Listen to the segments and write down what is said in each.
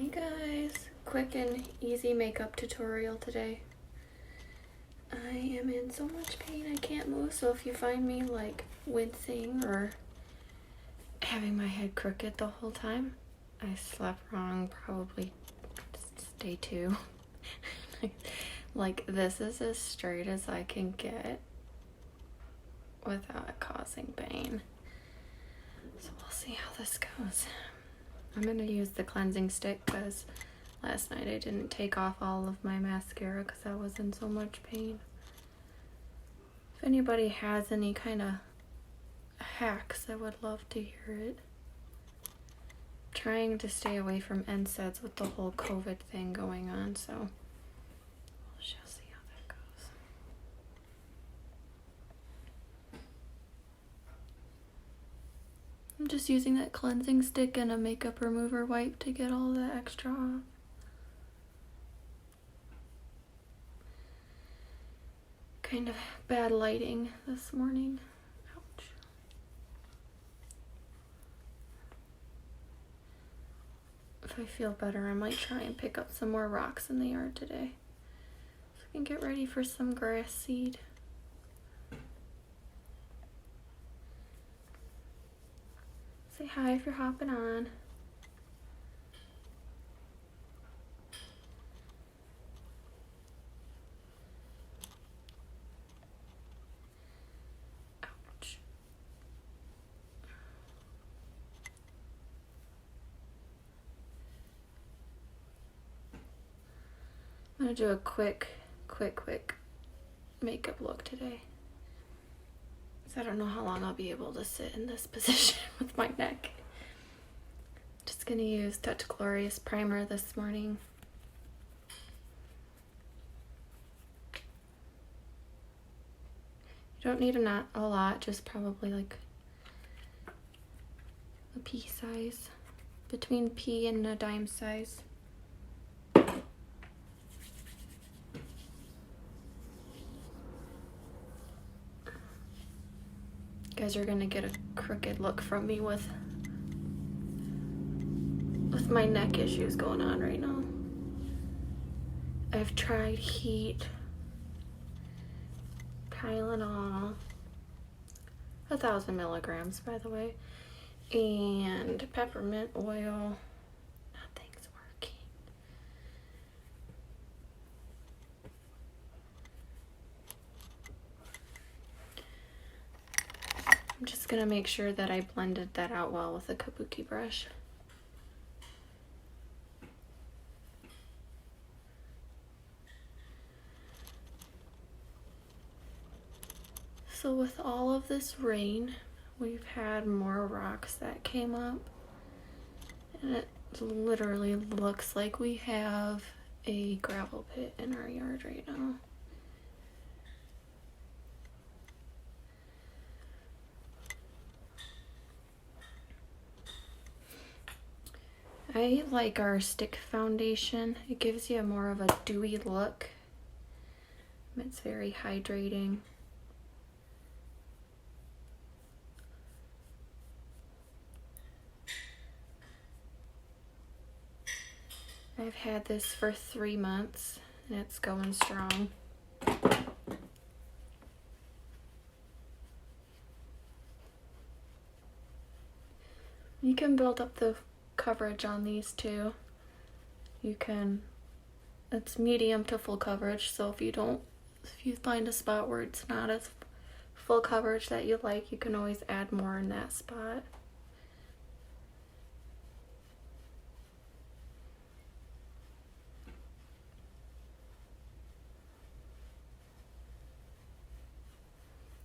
Hey guys, quick and easy makeup tutorial today. I am in so much pain I can't move, so if you find me like wincing or having my head crooked the whole time, I slept wrong probably day 2. Like this is as straight as I can get without it causing pain. So we'll see how this goes. I'm gonna use the cleansing stick because last night I didn't take off all of my mascara because I was in so much pain. If anybody has any kind of hacks, I would love to hear it. Trying to stay away from NSAIDs with the whole COVID thing going on, so we'll just see how that goes. I'm just using that cleansing stick and a makeup remover wipe to get all the extra off. Kind of bad lighting this morning. Ouch. If I feel better, I might try and pick up some more rocks in the yard today, so I can get ready for some grass seed. Say hi if you're hopping on. Ouch. I'm gonna do a quick makeup look today. So I don't know how long I'll be able to sit in this position with my neck. Just gonna use Touch Glorious primer this morning. You don't need a lot, just probably like a pea size, between pea and a dime size. You guys are gonna get a crooked look from me with my neck issues going on right now. I've tried heat, Tylenol, 1,000 milligrams by the way, and peppermint oil. Nothing's working. I'm just gonna make sure that I blended that out well with a kabuki brush. So with all of this rain, we've had more rocks that came up, and it literally looks like we have a gravel pit in our yard right now. I like our stick foundation. It gives you more of a dewy look. It's very hydrating. I've had this for 3 months and it's going strong. You can build up the coverage on these too. It's medium to full coverage, so if you find a spot where it's not as full coverage that you like, you can always add more in that spot.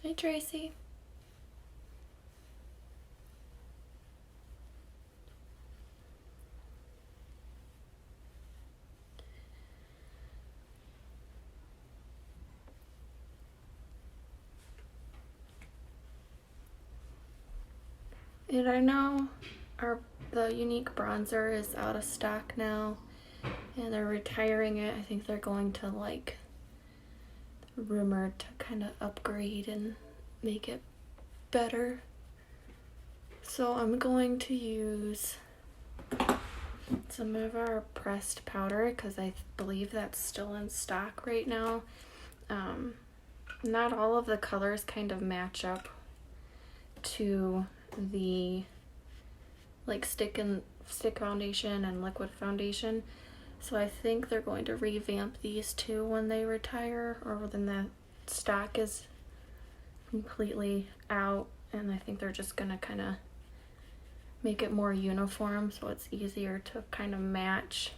Hey Tracy. And I know the Unique bronzer is out of stock now, and they're retiring it. I think they're going to rumored to kind of upgrade and make it better. So I'm going to use, it's some of our pressed powder because I believe that's still in stock right now. Not all of the colors kind of match up to the like stick foundation and liquid foundation, so I think they're going to revamp these two when they retire, or when the stock is completely out, and I think they're just gonna kind of make it more uniform so it's easier to kind of match.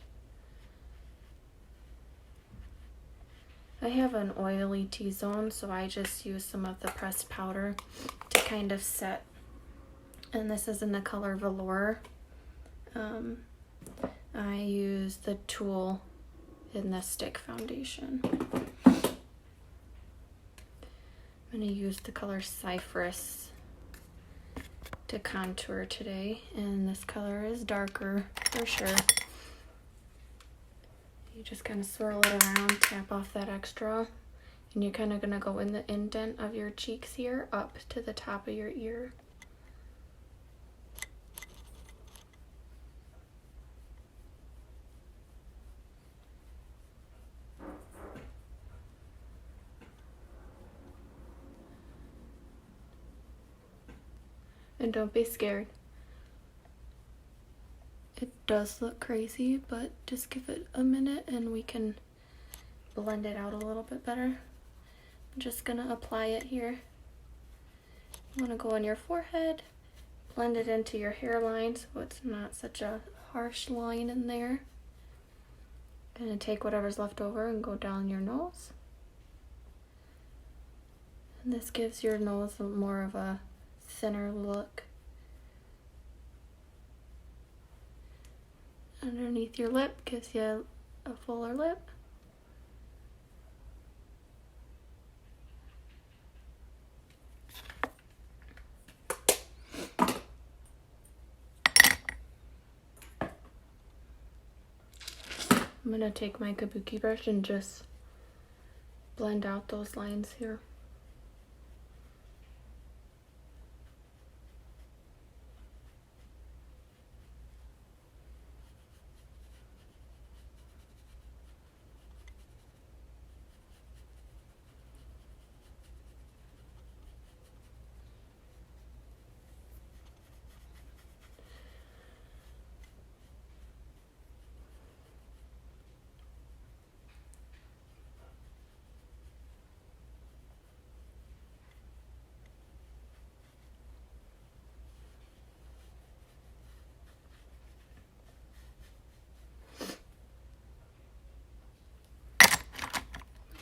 I have an oily T-zone, so I just use some of the pressed powder to kind of set. And this is in the color Velour. I use the Tool in the stick foundation. I'm going to use the color Cypress to contour today. And this color is darker for sure. You just kind of swirl it around, tap off that extra, and you're kind of going to go in the indent of your cheeks here up to the top of your ear. And don't be scared. It does look crazy, but just give it a minute and we can blend it out a little bit better. I'm just gonna apply it here. I'm gonna go on your forehead, blend it into your hairline so it's not such a harsh line in there. Gonna take whatever's left over and go down your nose. And this gives your nose more of a thinner look. Underneath your lip gives you a fuller lip. I'm going to take my kabuki brush and just blend out those lines here.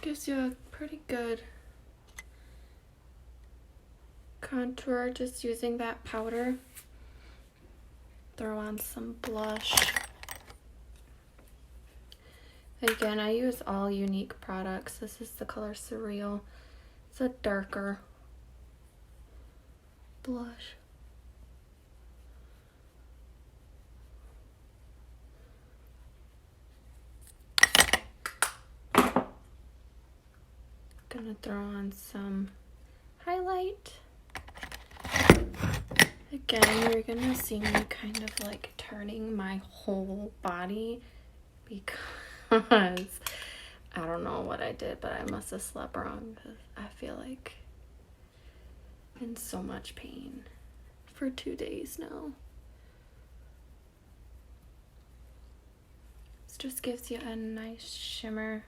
Gives you a pretty good contour just using that powder. Throw on some blush. Again, I use all Younique products. This is the color Surreal. It's a darker blush. Gonna throw on some highlight. Again, you're gonna see me kind of like turning my whole body because I don't know what I did, but I must have slept wrong because I feel like in so much pain for 2 days now. This just gives you a nice shimmer.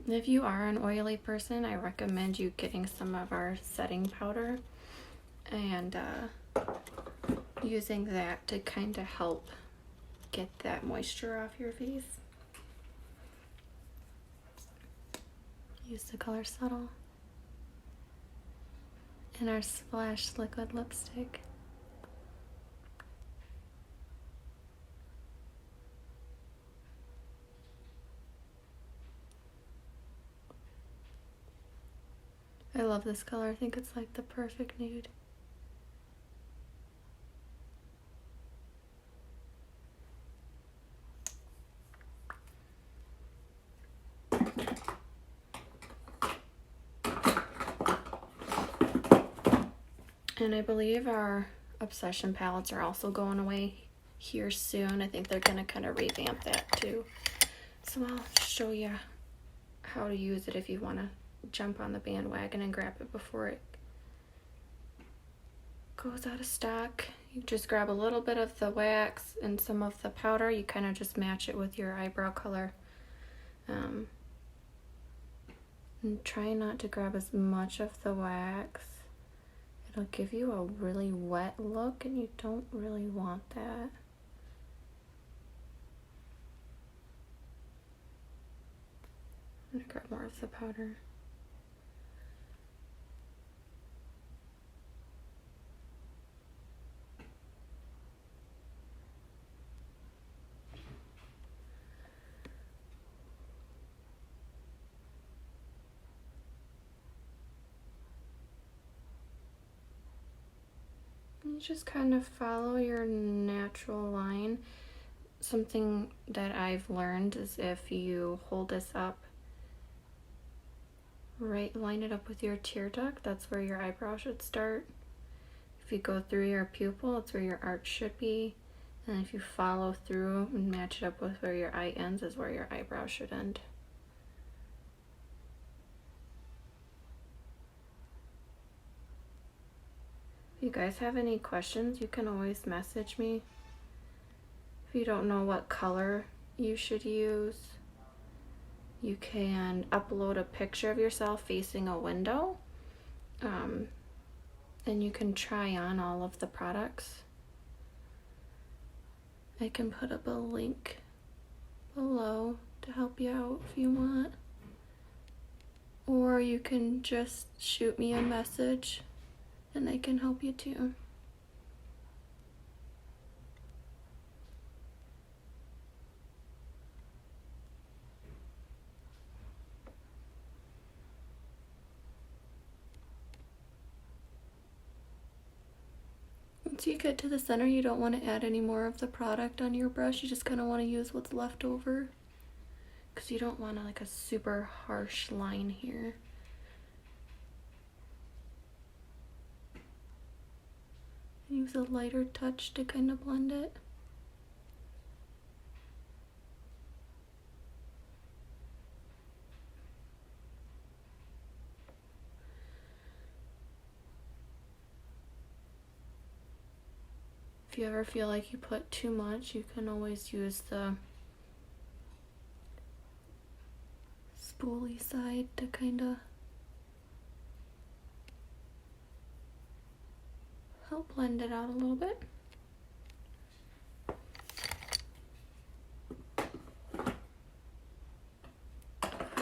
If you are an oily person, I recommend you getting some of our setting powder and using that to kind of help get that moisture off your face. Use the color Subtle in our Splash liquid lipstick. I love this color. I think it's like the perfect nude. And I believe our Obsession palettes are also going away here soon. I think they're going to kind of revamp that too. So I'll show you how to use it if you want to jump on the bandwagon and grab it before it goes out of stock. You just grab a little bit of the wax and some of the powder. You kind of just match it with your eyebrow color. And try not to grab as much of the wax. It'll give you a really wet look and you don't really want that. I'm gonna grab more of the powder. You just kind of follow your natural line. Something that I've learned is if you hold this up, right, line it up with your tear duct, that's where your eyebrow should start. If you go through your pupil, that's where your arch should be. And if you follow through and match it up with where your eye ends, is where your eyebrow should end. If you guys have any questions, you can always message me. If you don't know what color you should use, you can upload a picture of yourself facing a window, and you can try on all of the products. I can put up a link below to help you out if you want, or you can just shoot me a message and I can help you too. Once you get to the center, you don't want to add any more of the product on your brush. You just kind of want to use what's left over, because you don't want like a super harsh line here. Use a lighter touch to kind of blend it. If you ever feel like you put too much, you can always use the spoolie side to kind of help blend it out a little bit.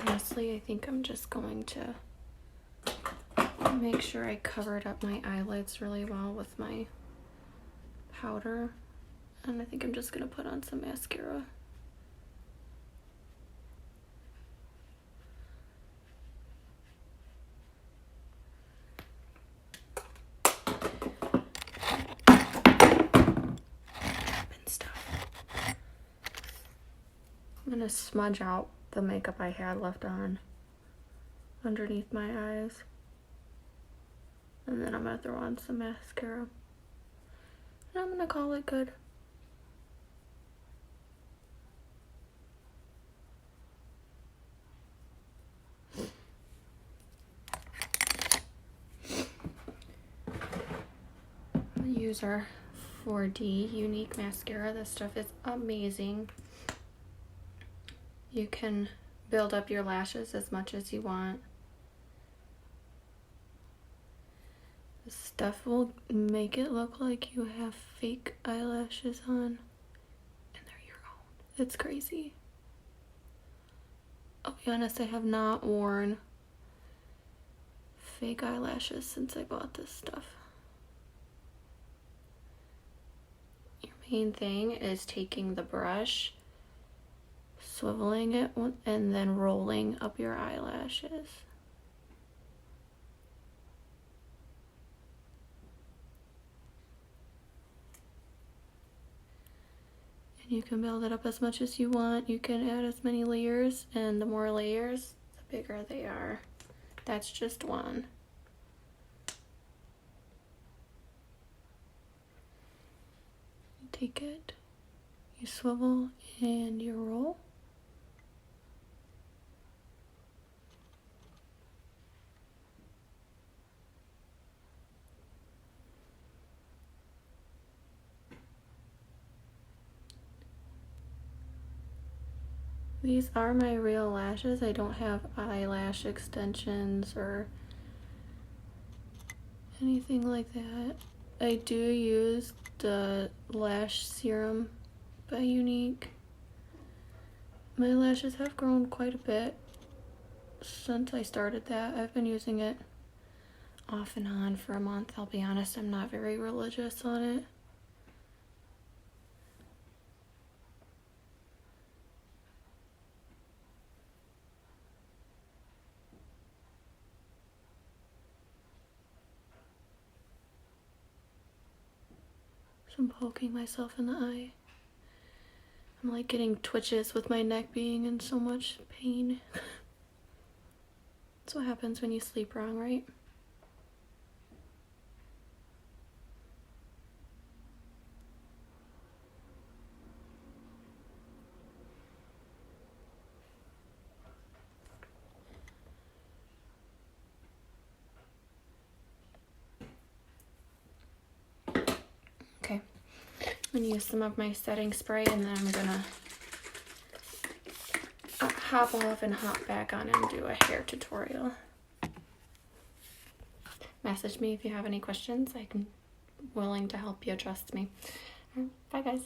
Honestly, I think I'm just going to make sure I covered up my eyelids really well with my powder, and I think I'm just going to put on some mascara. I'm going to smudge out the makeup I had left on underneath my eyes, and then I'm going to throw on some mascara, and I'm going to call it good. I'm going to use our 4D Unique Mascara. This stuff is amazing. You can build up your lashes as much as you want. This stuff will make it look like you have fake eyelashes on, and they're your own. It's crazy. I'll be honest, I have not worn fake eyelashes since I bought this stuff. Your main thing is taking the brush, swiveling it, and then rolling up your eyelashes. You can build it up as much as you want. You can add as many layers, and the more layers, the bigger they are. That's just one. You take it, you swivel, and you roll. These are my real lashes. I don't have eyelash extensions or anything like that. I do use the lash serum by Younique. My lashes have grown quite a bit since I started that. I've been using it off and on for a month. I'll be honest, I'm not very religious on it. So I'm poking myself in the eye. I'm like getting twitches with my neck being in so much pain. That's what happens when you sleep wrong, right? Okay, I'm gonna use some of my setting spray, and then I'm gonna hop off and hop back on and do a hair tutorial. Message me if you have any questions. I'm willing to help you, trust me. Bye guys.